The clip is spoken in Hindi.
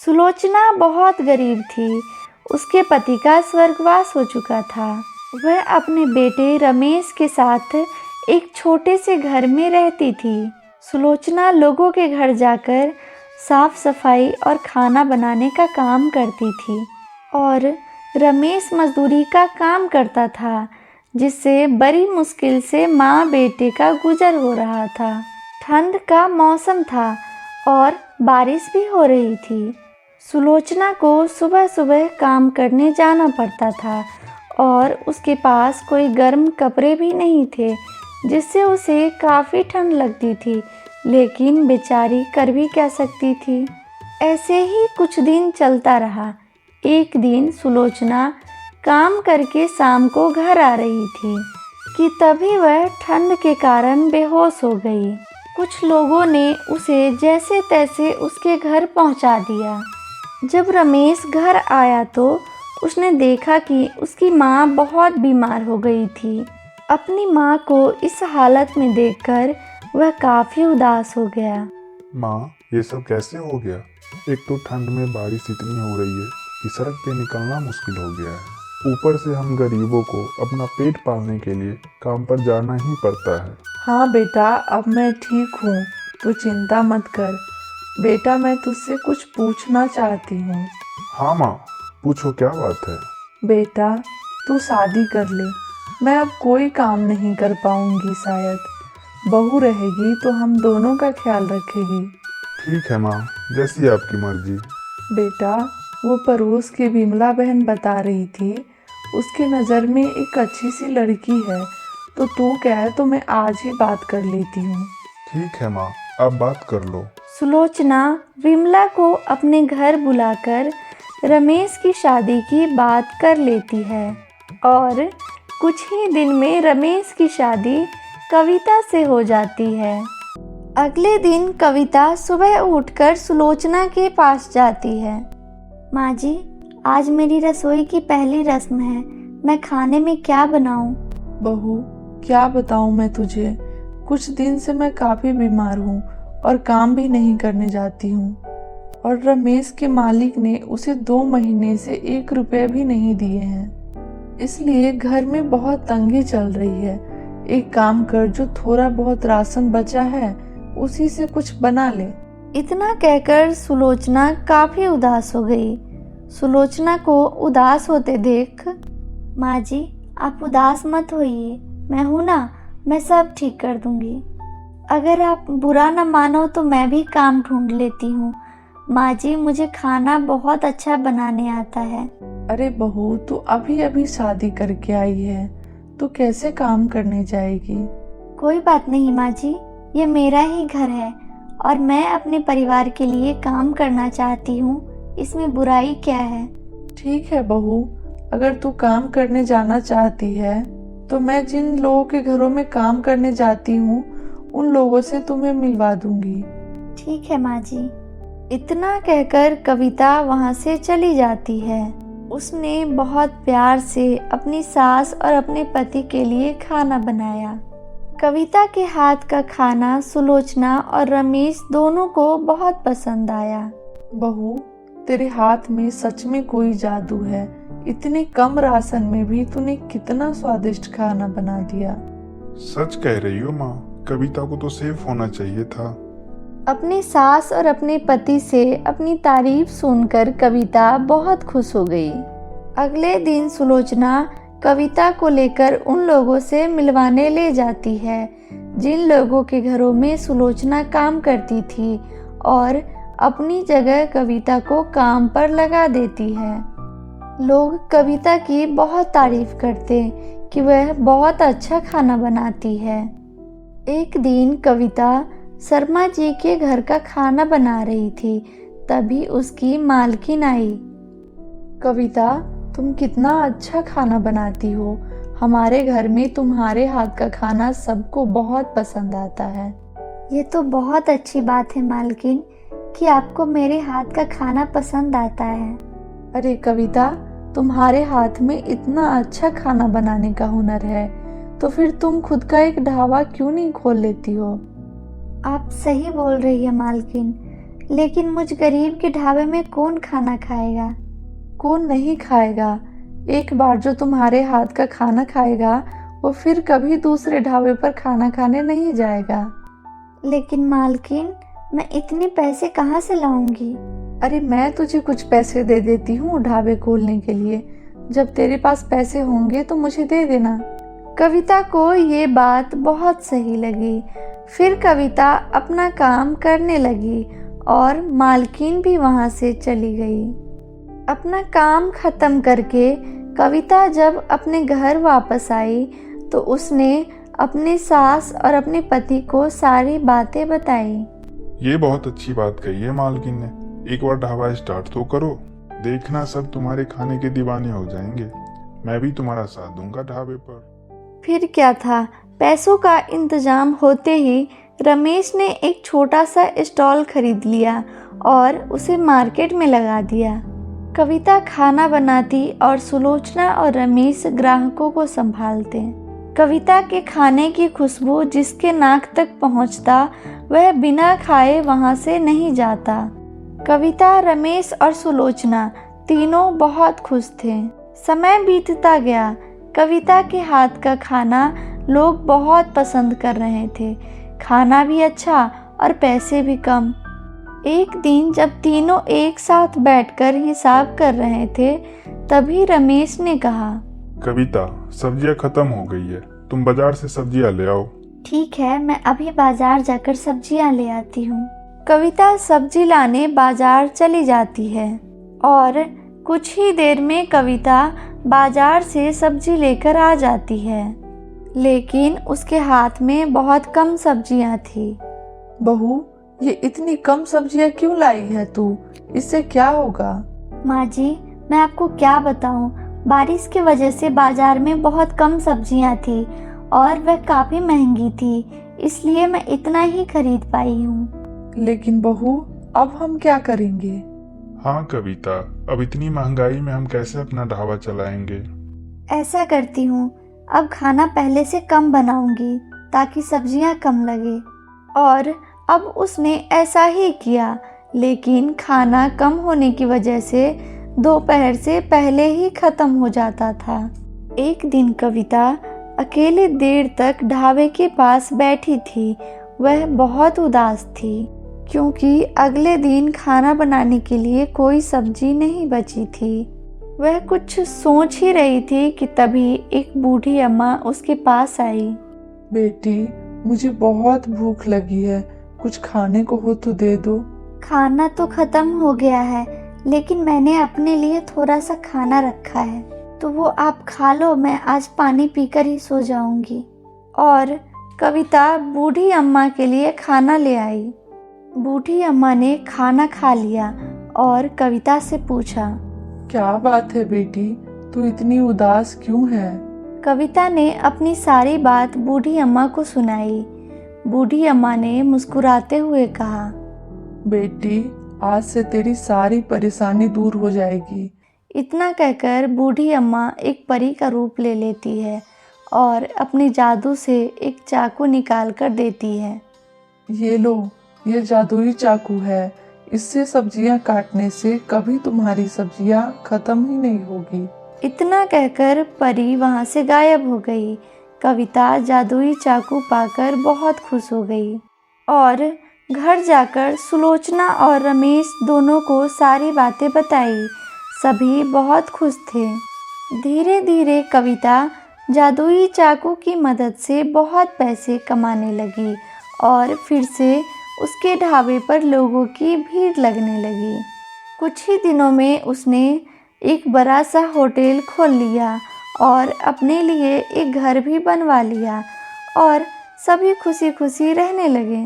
सुलोचना बहुत गरीब थी। उसके पति का स्वर्गवास हो चुका था। वह अपने बेटे रमेश के साथ एक छोटे से घर में रहती थी। सुलोचना लोगों के घर जाकर साफ सफाई और खाना बनाने का काम करती थी और रमेश मजदूरी का काम करता था, जिससे बड़ी मुश्किल से माँ बेटे का गुजर हो रहा था। ठंड का मौसम था और बारिश भी हो रही थी। सुलोचना को सुबह सुबह काम करने जाना पड़ता था और उसके पास कोई गर्म कपड़े भी नहीं थे, जिससे उसे काफ़ी ठंड लगती थी, लेकिन बेचारी कर भी क्या सकती थी। ऐसे ही कुछ दिन चलता रहा। एक दिन सुलोचना काम करके शाम को घर आ रही थी कि तभी वह ठंड के कारण बेहोश हो गई। कुछ लोगों ने उसे जैसे तैसे उसके घर पहुंचा दिया। जब रमेश घर आया तो उसने देखा कि उसकी माँ बहुत बीमार हो गई थी। अपनी माँ को इस हालत में देखकर वह काफ़ी उदास हो गया। माँ, ये सब कैसे हो गया? एक तो ठंड में बारिश इतनी हो रही है कि सड़क पे निकलना मुश्किल हो गया है। ऊपर से हम गरीबों को अपना पेट पालने के लिए काम पर जाना ही पड़ता है। हाँ बेटा, अब मैं ठीक हूँ, तू चिंता मत कर। बेटा, मैं तुझसे कुछ पूछना चाहती हूँ। हाँ माँ, पूछो, क्या बात है? बेटा, तू शादी कर ले। मैं अब कोई काम नहीं कर पाऊंगी शायद। बहू रहेगी तो हम दोनों का ख्याल रखेगी। ठीक है माँ, जैसी आपकी मर्जी। बेटा, वो पड़ोस की विमला बहन बता रही थी, उसके नज़र में एक अच्छी सी लड़की है, तो तू कहे तो मैं आज ही बात कर लेती हूँ। ठीक है माँ, आप बात कर लो। सुलोचना विमला को अपने घर बुलाकर रमेश की शादी की बात कर लेती है और कुछ ही दिन में रमेश की शादी कविता से हो जाती है। अगले दिन कविता सुबह उठकर सुलोचना के पास जाती है। माँ जी, आज मेरी रसोई की पहली रस्म है, मैं खाने में क्या बनाऊं? बहू, क्या बताऊं मैं तुझे। कुछ दिन से मैं काफ़ी बीमार हूँ और काम भी नहीं करने जाती हूँ, और रमेश के मालिक ने उसे 2 महीने से 1 रुपया भी नहीं दिए हैं। इसलिए घर में बहुत तंगी चल रही है। एक काम कर, जो थोड़ा बहुत राशन बचा है उसी से कुछ बना ले। इतना कहकर सुलोचना काफ़ी उदास हो गई। सुलोचना को उदास होते देख, माँ जी आप उदास मत होइए, मैं हूँ ना, मैं सब ठीक कर दूंगी। अगर आप बुरा न मानो तो मैं भी काम ढूंढ लेती हूँ। माँ जी, मुझे खाना बहुत अच्छा बनाने आता है। अरे बहू, तू अभी अभी शादी करके आई है, तू कैसे काम करने जाएगी? कोई बात नहीं माँ जी, ये मेरा ही घर है और मैं अपने परिवार के लिए काम करना चाहती हूँ, इसमें बुराई क्या है? ठीक है बहू, अगर तू काम करने जाना चाहती है तो मैं जिन लोगों के घरों में काम करने जाती हूँ उन लोगों से तुम्हें मिलवा दूंगी। ठीक है माँ जी। इतना कहकर कविता वहाँ से चली जाती है। उसने बहुत प्यार से अपनी सास और अपने पति के लिए खाना बनाया। कविता के हाथ का खाना सुलोचना और रमेश दोनों को बहुत पसंद आया। बहू, तेरे हाथ में सच में कोई जादू है। इतने कम राशन में भी तूने कितना स्वादिष्ट खाना बना दिया। सच कह रही हो माँ, कविता को तो सेफ होना चाहिए था। अपनी सास और अपने पति से अपनी तारीफ सुनकर कविता बहुत खुश हो गई। अगले दिन सुलोचना कविता को लेकर उन लोगों से मिलवाने ले जाती है जिन लोगों के घरों में सुलोचना काम करती थी, और अपनी जगह कविता को काम पर लगा देती है। लोग कविता की बहुत तारीफ करते कि वह बहुत अच्छा खाना बनाती है। एक दिन कविता शर्मा जी के घर का खाना बना रही थी, तभी उसकी मालकिन आई। कविता, तुम कितना अच्छा खाना बनाती हो। हमारे घर में तुम्हारे हाथ का खाना सबको बहुत पसंद आता है। ये तो बहुत अच्छी बात है मालकिन कि आपको मेरे हाथ का खाना पसंद आता है। अरे कविता, तुम्हारे हाथ में इतना अच्छा खाना बनाने का हुनर है तो फिर तुम खुद का एक ढाबा क्यों नहीं खोल लेती हो? आप सही बोल रही है मालकिन, लेकिन मुझ गरीब के ढाबे में कौन खाना खाएगा? कौन नहीं खाएगा? एक बार जो तुम्हारे हाथ का खाना खाएगा वो फिर कभी दूसरे ढाबे पर खाना खाने नहीं जाएगा। लेकिन मालकिन, मैं इतने पैसे कहाँ से लाऊंगी? अरे मैं तुझे कुछ पैसे दे देती हूँ ढाबे खोलने के लिए। जब तेरे पास पैसे होंगे तो मुझे दे देना। कविता को ये बात बहुत सही लगी। फिर कविता अपना काम करने लगी और मालकिन भी वहाँ से चली गई। अपना काम खत्म करके कविता जब अपने घर वापस आई तो उसने अपने सास और अपने पति को सारी बातें बताई। ये बहुत अच्छी बात कही है मालकिन ने। एक बार ढाबा स्टार्ट तो करो, देखना सब तुम्हारे खाने के दीवाने हो जाएंगे। मैं भी तुम्हारा साथ दूंगा ढाबे पर। फिर क्या था, पैसों का इंतजाम होते ही रमेश ने एक छोटा सा स्टॉल खरीद लिया और उसे मार्केट में लगा दिया। कविता खाना बनाती और सुलोचना और रमेश ग्राहकों को संभालते। कविता के खाने की खुशबू जिसके नाक तक पहुंचता वह बिना खाए वहां से नहीं जाता। कविता, रमेश और सुलोचना तीनों बहुत खुश थे। समय बीतता गया। कविता के हाथ का खाना लोग बहुत पसंद कर रहे थे। खाना भी अच्छा और पैसे भी कम। एक दिन जब तीनों एक साथ बैठकर हिसाब कर रहे थे तभी रमेश ने कहा, कविता, सब्जियां खत्म हो गई है, तुम बाजार से सब्जियां ले आओ। ठीक है, मैं अभी बाजार जाकर सब्जियां ले आती हूँ। कविता सब्जी लाने बाजार चली जाती है और कुछ ही देर में कविता बाजार से सब्जी लेकर आ जाती है, लेकिन उसके हाथ में बहुत कम सब्जियां थी। बहू, ये इतनी कम सब्जियां क्यों लाई है तू? इससे क्या होगा? माँ जी, मैं आपको क्या बताऊं, बारिश की वजह से बाजार में बहुत कम सब्जियां थी और वह काफी महंगी थी, इसलिए मैं इतना ही खरीद पाई हूँ। लेकिन बहू, अब हम क्या करेंगे? हाँ कविता, अब इतनी महंगाई में हम कैसे अपना ढाबा चलाएंगे? ऐसा करती हूँ, अब खाना पहले से कम बनाऊंगी ताकि सब्जियां कम लगे। और अब उसने ऐसा ही किया, लेकिन खाना कम होने की वजह से दोपहर से पहले ही खत्म हो जाता था। एक दिन कविता अकेले देर तक ढाबे के पास बैठी थी। वह बहुत उदास थी क्योंकि अगले दिन खाना बनाने के लिए कोई सब्जी नहीं बची थी। वह कुछ सोच ही रही थी कि तभी एक बूढ़ी अम्मा उसके पास आई। बेटी, मुझे बहुत भूख लगी है, कुछ खाने को हो तो दे दो। खाना तो खत्म हो गया है, लेकिन मैंने अपने लिए थोड़ा सा खाना रखा है, तो वो आप खा लो, मैं आज पानी पीकर ही सो जाऊंगी। और कविता बूढ़ी अम्मा के लिए खाना ले आई। बूढ़ी अम्मा ने खाना खा लिया और कविता से पूछा, क्या बात है बेटी, तू इतनी उदास क्यों है? कविता ने अपनी सारी बात बूढ़ी अम्मा को सुनाई। बूढ़ी अम्मा ने मुस्कुराते हुए कहा, बेटी, आज से तेरी सारी परेशानी दूर हो जाएगी। इतना कहकर बूढ़ी अम्मा एक परी का रूप ले लेती है और अपने जादू से एक चाकू निकाल कर देती है। ये लो, ये जादुई चाकू है, इससे सब्जियां काटने से कभी तुम्हारी सब्जियां खत्म ही नहीं होगी। इतना कहकर परी वहाँ से गायब हो गई। कविता जादुई चाकू पाकर बहुत खुश हो गई और घर जाकर सुलोचना और रमेश दोनों को सारी बातें बताई। सभी बहुत खुश थे। धीरे धीरे कविता जादुई चाकू की मदद से बहुत पैसे कमाने लगी और फिर से उसके ढाबे पर लोगों की भीड़ लगने लगी। कुछ ही दिनों में उसने एक बड़ा सा होटल खोल लिया और अपने लिए एक घर भी बनवा लिया और सभी खुशी खुशी रहने लगे।